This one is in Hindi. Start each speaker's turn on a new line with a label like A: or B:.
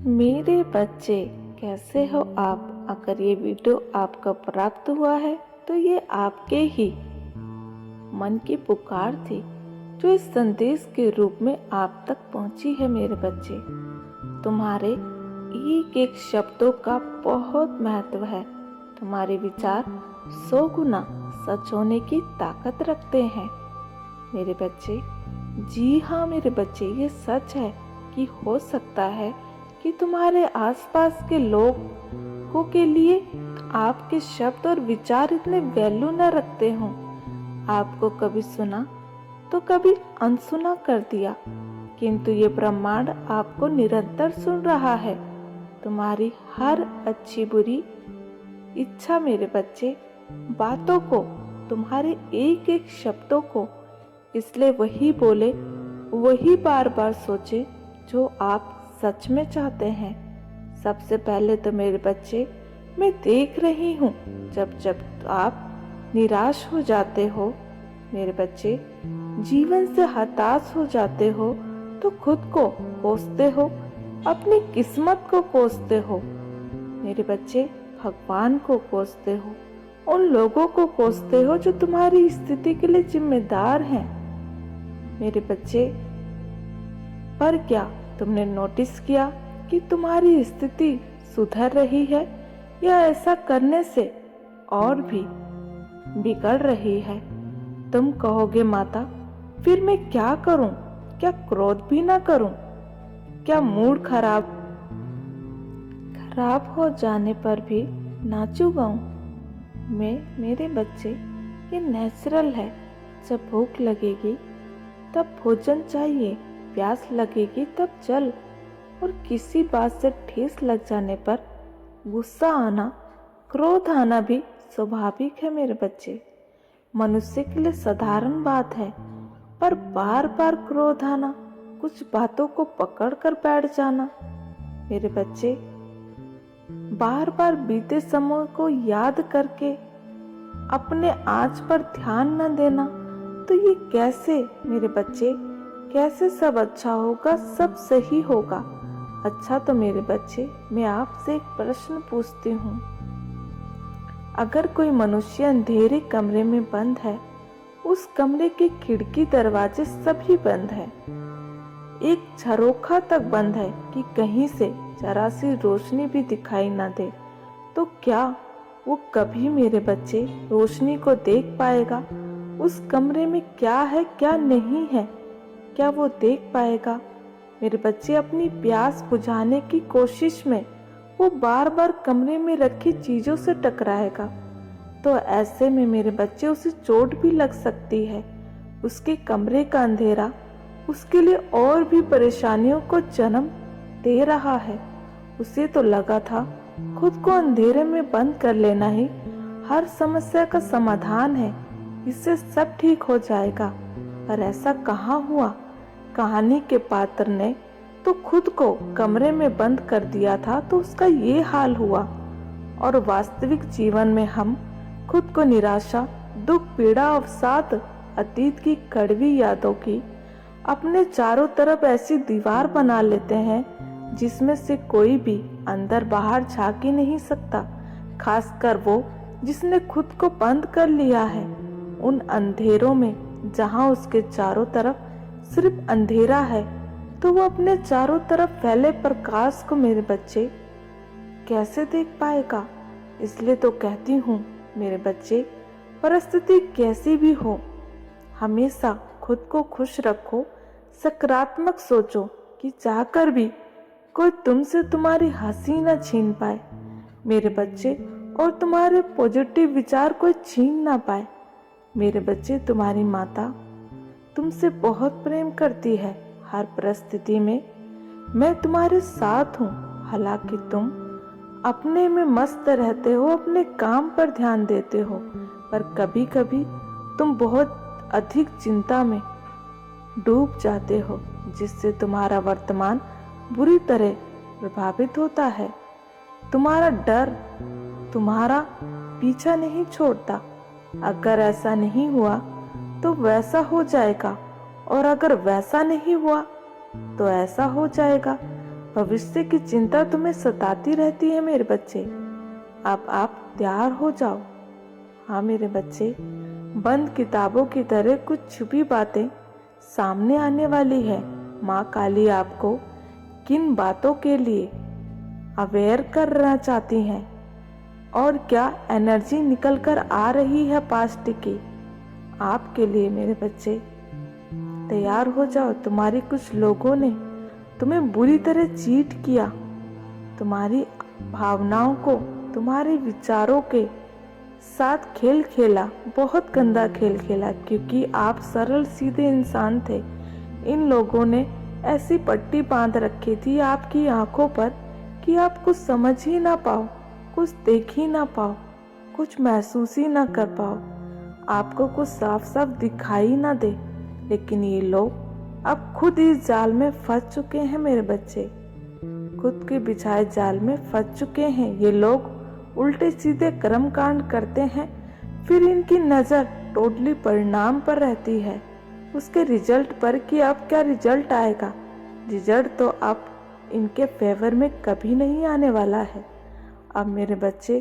A: मेरे बच्चे, कैसे हो आप? अगर ये वीडियो आपको प्राप्त हुआ है तो ये आपके ही मन की पुकार थी जो इस संदेश के रूप में आप तक पहुंची है। मेरे बच्चे, तुम्हारे एक एक शब्दों का बहुत महत्व है। तुम्हारे विचार 100 गुना सच होने की ताकत रखते हैं। मेरे बच्चे, जी हाँ मेरे बच्चे, ये सच है कि हो सकता है कि तुम्हारे आसपास के लोगों के लिए आपके शब्द और विचार इतने वैल्यू न रखते हों। आपको कभी सुना तो कभी अनसुना कर दिया, किंतु ये ब्रह्मांड आपको निरंतर सुन रहा है। तुम्हारी हर अच्छी बुरी इच्छा मेरे बच्चे, बातों को, तुम्हारे एक एक शब्दों को इसलिए वही बोले, वही बार बार सोचे जो आप सच में चाहते हैं। सबसे पहले तो मेरे बच्चे, मैं देख रही हूँ जब जब आप निराश हो जाते हो, मेरे बच्चे, जीवन से हताश हो जाते हो तो खुद को कोसते हो, अपनी किस्मत को कोसते हो। मेरे बच्चे, भगवान को कोसते हो, उन लोगों को कोसते हो जो तुम्हारी स्थिति के लिए जिम्मेदार हैं। मेरे बच्चे, पर क्या तुमने नोटिस किया कि तुम्हारी स्थिति सुधर रही है या ऐसा करने से और भी बिगड़ रही है? तुम कहोगे माता, फिर मैं क्या करूं? क्या क्रोध भी ना करूं? क्या मूड खराब हो जाने पर भी नाचू गाऊं? मेरे बच्चे, ये नेचुरल है। जब भूख लगेगी तब भोजन चाहिए, प्यास लगेगी तब जल, और किसी बात से ठेस लग जाने पर गुस्सा आना, क्रोध आना भी स्वाभाविक है। मेरे बच्चे, मनुष्य के लिए साधारण बात है, पर बार बार क्रोध आना, कुछ बातों को पकड़ कर बैठ जाना, मेरे बच्चे, बार बार बीते समय को याद करके अपने आज पर ध्यान न देना, तो ये कैसे मेरे बच्चे, कैसे सब अच्छा होगा, सब सही होगा? अच्छा तो मेरे बच्चे, मैं आपसे एक प्रश्न पूछती हूँ। अगर कोई मनुष्य अंधेरे कमरे में बंद है, उस कमरे के खिड़की दरवाजे सभी बंद है, एक झरोखा तक बंद है कि कहीं से जरा सी रोशनी भी दिखाई ना दे, तो क्या वो कभी मेरे बच्चे रोशनी को देख पाएगा? उस कमरे में क्या है क्या नहीं है, क्या वो देख पाएगा? मेरे बच्चे, अपनी प्यास बुझाने की कोशिश में वो बार बार कमरे में रखी चीजों से टकराएगा, तो ऐसे में मेरे बच्चे उसे चोट भी लग सकती है। उसके कमरे का अंधेरा उसके लिए और भी परेशानियों को जन्म दे रहा है। उसे तो लगा था खुद को अंधेरे में बंद कर लेना ही हर समस्या का समाधान है, इससे सब ठीक हो जाएगा, पर ऐसा कहाँ हुआ? कहानी के पात्र ने तो खुद को कमरे में बंद कर दिया था, तो उसका ये हाल हुआ। और वास्तविक जीवन में हम खुद को निराशा, दुख, पीड़ा, अवसाद, अतीत की कड़वी यादों की अपने चारों तरफ ऐसी दीवार बना लेते हैं जिसमें से कोई भी अंदर बाहर झांक ही नहीं सकता, खासकर वो जिसने खुद को बंद कर लिया है। उन अंधेरों में जहां उसके चारों तरफ सिर्फ अंधेरा है, तो वो अपने चारों तरफ फैले प्रकाश को मेरे बच्चे कैसे देख पाएगा? इसलिए तो कहती हूँ मेरे बच्चे, परिस्थिति कैसी भी हो, हमेशा खुद को खुश रखो, सकारात्मक सोचो कि चाहकर भी कोई तुमसे तुम्हारी हंसी न छीन पाए मेरे बच्चे, और तुम्हारे पॉजिटिव विचार कोई छीन ना पाए। मेरे बच्चे, तुम्हारी माता तुमसे बहुत प्रेम करती है। हर परिस्थिति में मैं तुम्हारे साथ हूँ। हालांकि तुम अपने में मस्त रहते हो, अपने काम पर ध्यान देते हो, पर कभी कभी तुम बहुत अधिक चिंता में डूब जाते हो, जिससे तुम्हारा वर्तमान बुरी तरह प्रभावित होता है। तुम्हारा डर तुम्हारा पीछा नहीं छोड़ता। अगर ऐसा नहीं हुआ तो वैसा हो जाएगा, और अगर वैसा नहीं हुआ तो ऐसा हो जाएगा। भविष्य की चिंता तुम्हें सताती रहती है मेरे बच्चे। अब आप तैयार हो जाओ। हाँ मेरे बच्चे, बंद किताबों की तरह कुछ छुपी बातें सामने आने वाली है। माँ काली आपको किन बातों के लिए अवेयर करना चाहती हैं और क्या एनर्जी निकल कर आ रही है पास्ट की आपके लिए मेरे बच्चे। तैयार हो जाओ। तुम्हारी कुछ लोगों ने तुम्हें बुरी तरह चीट किया, तुम्हारी भावनाओं को, तुम्हारे विचारों के साथ खेल खेला, बहुत गंदा खेल खेला, क्योंकि आप सरल सीधे इंसान थे। इन लोगों ने ऐसी पट्टी बांध रखी थी आपकी आंखों पर कि आप कुछ समझ ही ना पाओ, कुछ देख ही ना पाओ, कुछ महसूस ही ना कर पाओ, आपको कुछ साफ साफ दिखाई ना दे। लेकिन ये लोग अब खुद इस जाल में फंस चुके हैं मेरे बच्चे, खुद के बिछाए जाल में फंस चुके हैं। ये लोग उल्टे सीधे कर्म कांड करते हैं, फिर इनकी नज़र टोटली परिणाम पर रहती है, उसके रिजल्ट पर कि अब क्या रिजल्ट आएगा। रिजल्ट तो अब इनके फेवर में कभी नहीं आने वाला है। अब मेरे बच्चे